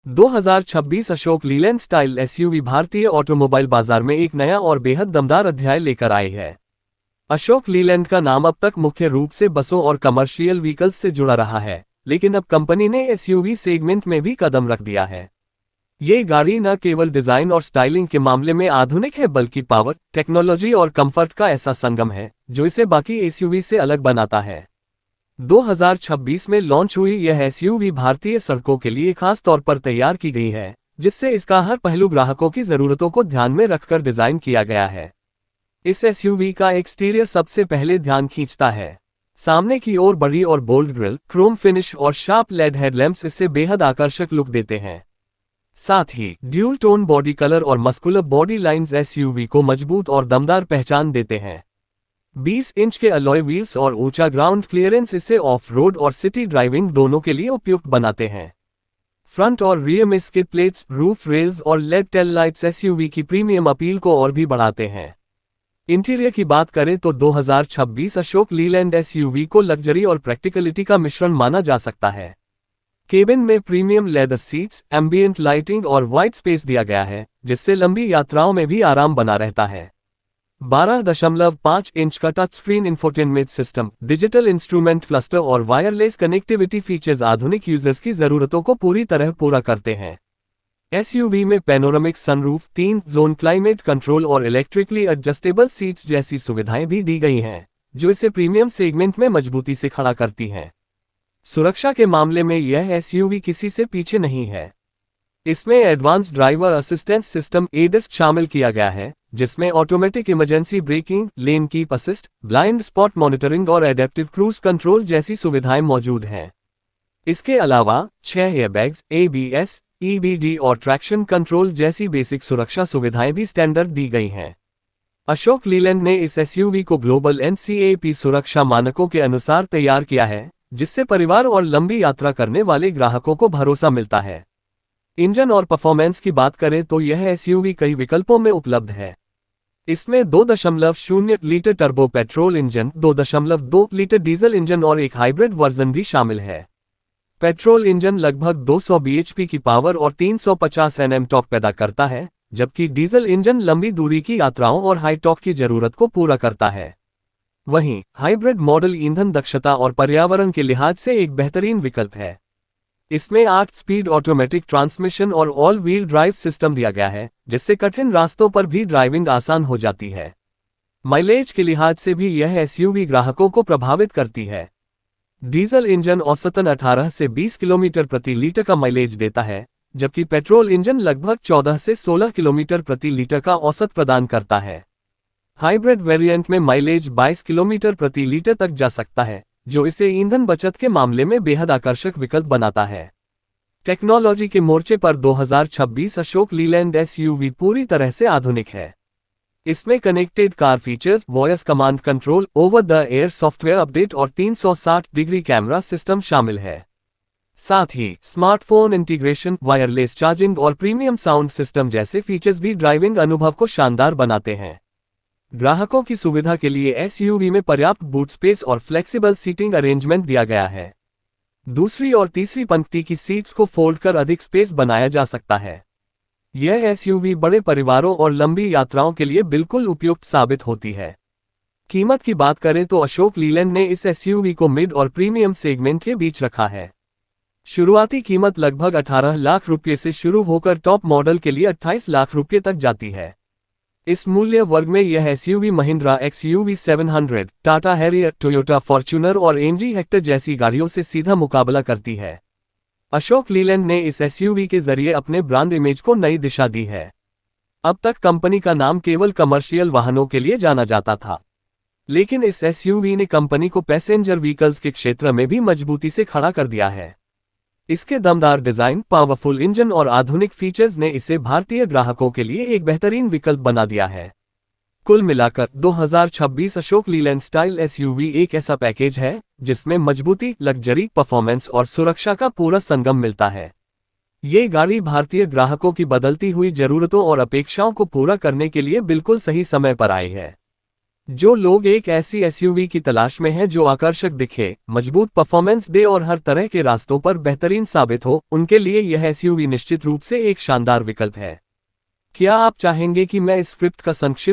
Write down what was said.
2026 Ashok Leyland style SUV भारतीय automobile बाजार में एक नया और बेहद दमदार अध्याय लेकर आई है। अशोक लीलैंड का नाम अब तक मुख्य रूप से बसों और कमर्शियल व्हीकल्स से जुड़ा रहा है, लेकिन अब कंपनी ने एसयूवी सेगमेंट में भी कदम रख दिया है। ये गाड़ी न केवल डिजाइन और स्टाइलिंग के मामले में आधुनिक है, बल्कि पावर, टेक्नोलॉजी और कंफर्ट का ऐसा संगम है जो इसे बाकी एसयूवी से अलग बनाता है। 2026 में लॉन्च हुई यह एसयूवी भारतीय सड़कों के लिए खास तौर पर तैयार की गई है, जिससे इसका हर पहलू ग्राहकों की जरूरतों को ध्यान में रखकर डिजाइन किया गया है। इस एसयूवी का एक्सटीरियर सबसे पहले ध्यान खींचता है। सामने की ओर बड़ी और बोल्ड ग्रिल, क्रोम फिनिश और शार्प लेड हेडलैम्प्स इससे बेहद आकर्षक लुक देते हैं। साथ ही ड्यूल टोन बॉडी कलर और मस्कुलर बॉडी लाइन्स एसयूवी को मजबूत और दमदार पहचान देते हैं। 20 इंच के अलॉय व्हील्स और ऊंचा ग्राउंड क्लियरेंस इसे ऑफ रोड और सिटी ड्राइविंग दोनों के लिए उपयुक्त बनाते हैं। फ्रंट और रियर में स्किड प्लेट्स, रूफ रेल्स और लेड टेल लाइट्स एसयूवी की प्रीमियम अपील को और भी बढ़ाते हैं। इंटीरियर की बात करें तो 2026 अशोक लीलैंड एसयूवी को लग्जरी और प्रैक्टिकलिटी का मिश्रण माना जा सकता है। केबिन में premium leather seats, ambient lighting और वाइड स्पेस दिया गया है, जिससे लंबी यात्राओं में भी आराम बना रहता है। 12.5 इंच का touch screen infotainment system, digital instrument cluster और वायरलेस कनेक्टिविटी फीचर्स आधुनिक यूजर्स की जरूरतों को पूरी तरह पूरा करते हैं। एसयूवी में panoramic sunroof, 3 zone climate control और इलेक्ट्रिकली एडजस्टेबल सीट्स जैसी सुविधाएं भी दी गई हैं, जो इसे प्रीमियम सेगमेंट में मजबूती से खड़ा करती हैं। सुरक्षा के मामले में यह एसयूवी किसी से पीछे नहीं है। इसमें advance driver assistance system AIDS शामिल किया गया है, जिसमें automatic emergency breaking, lane keep assist, blind spot monitoring और एडेप्टिव क्रूज कंट्रोल जैसी सुविधाएं मौजूद हैं। इसके अलावा 6 एयरबैग्स, एबीएस, ईबीडी और ट्रैक्शन कंट्रोल जैसी बेसिक सुरक्षा सुविधाएं भी स्टैंडर्ड दी गई हैं। अशोक लीलैंड ने इस एसयूवी को ग्लोबल एनसीएपी सुरक्षा मानकों के अनुसार तैयार किया है, जिससे परिवार और लंबी यात्रा करने वाले ग्राहकों को भरोसा मिलता है। इंजन और परफॉर्मेंस की बात करें तो यह एसयूवी कई विकल्पों में उपलब्ध है। इसमें 2.0 litre turbo petrol engine, 2.2 litre diesel engine और एक हाइब्रिड वर्जन भी शामिल है। पेट्रोल इंजन लगभग 200 बीएचपी की पावर और 350 Nm टॉर्क पैदा करता है, जबकि डीजल इंजन लंबी दूरी की यात्राओं और हाई टॉर्क की जरूरत को पूरा करता है। वहीं हाइब्रिड मॉडल ईंधन दक्षता और पर्यावरण के लिहाज से एक बेहतरीन विकल्प है। इसमें 8 स्पीड ऑटोमेटिक ट्रांसमिशन और ऑल व्हील ड्राइव सिस्टम दिया गया है, जिससे कठिन रास्तों पर भी ड्राइविंग आसान हो जाती है। माइलेज के लिहाज से भी यह एसयूवी ग्राहकों को प्रभावित करती है। डीजल इंजन औसतन 18 से 20 किलोमीटर प्रति लीटर का माइलेज देता है, जबकि पेट्रोल इंजन लगभग 14 से 16 किलोमीटर प्रति लीटर का औसत प्रदान करता है। हाइब्रिड वेरिएंट में माइलेज 22 किलोमीटर प्रति लीटर तक जा सकता है, जो इसे ईंधन बचत के मामले में बेहद आकर्षक विकल्प बनाता है। टेक्नोलॉजी के मोर्चे पर 2026 अशोक लीलैंड एसयूवी पूरी तरह से आधुनिक है। इसमें connected car features, voice command control, over the air software update और 360 डिग्री कैमरा सिस्टम शामिल है। साथ ही स्मार्टफोन इंटीग्रेशन, वायरलेस चार्जिंग और प्रीमियम साउंड सिस्टम जैसे फीचर्स भी ड्राइविंग अनुभव को शानदार बनाते हैं। ग्राहकों की सुविधा के लिए एसयूवी में पर्याप्त बूट स्पेस और फ्लेक्सिबल सीटिंग अरेंजमेंट दिया गया है। दूसरी और तीसरी पंक्ति की सीट्स को फोल्ड कर अधिक स्पेस बनाया जा सकता है। यह एसयूवी बड़े परिवारों और लंबी यात्राओं के लिए बिल्कुल उपयुक्त साबित होती है। कीमत की बात करें तो अशोक लीलैंड ने इस एसयूवी को मिड और प्रीमियम सेगमेंट के बीच रखा है। शुरुआती कीमत लगभग 18 लाख रुपये से शुरू होकर टॉप मॉडल के लिए 28 लाख रुपये तक जाती है। इस मूल्य वर्ग में यह SUV Mahindra XUV 700, Tata Harrier, Toyota Fortuner और एमजी हेक्टर जैसी गाड़ियों से सीधा मुकाबला करती है। अशोक लीलैंड ने इस एसयूवी के जरिए अपने ब्रांड इमेज को नई दिशा दी है। अब तक कंपनी का नाम केवल कमर्शियल वाहनों के लिए जाना जाता था, लेकिन इस एसयूवी ने कंपनी को पैसेंजर व्हीकल्स के क्षेत्र में भी मजबूती से खड़ा कर दिया है। इसके दमदार डिजाइन, पावरफुल इंजन और आधुनिक फीचर्स ने इसे भारतीय ग्राहकों के लिए एक बेहतरीन विकल्प बना दिया है। कुल मिलाकर 2026 अशोक लीलैंड स्टाइल एसयूवी एक ऐसा पैकेज है जिसमें मजबूती, लग्जरी, परफॉर्मेंस और सुरक्षा का पूरा संगम मिलता है। ये गाड़ी भारतीय ग्राहकों की बदलती हुई जरूरतों और अपेक्षाओं को पूरा करने के लिए बिल्कुल सही समय पर आई है। जो लोग एक ऐसी एसयूवी की तलाश में हैं जो आकर्षक दिखे, मजबूत परफॉर्मेंस दे और हर तरह के रास्तों पर बेहतरीन साबित हो, उनके लिए यह एसयूवी निश्चित रूप से एक शानदार विकल्प है। क्या आप चाहेंगे कि मैं इस स्क्रिप्ट का संक्षिप्त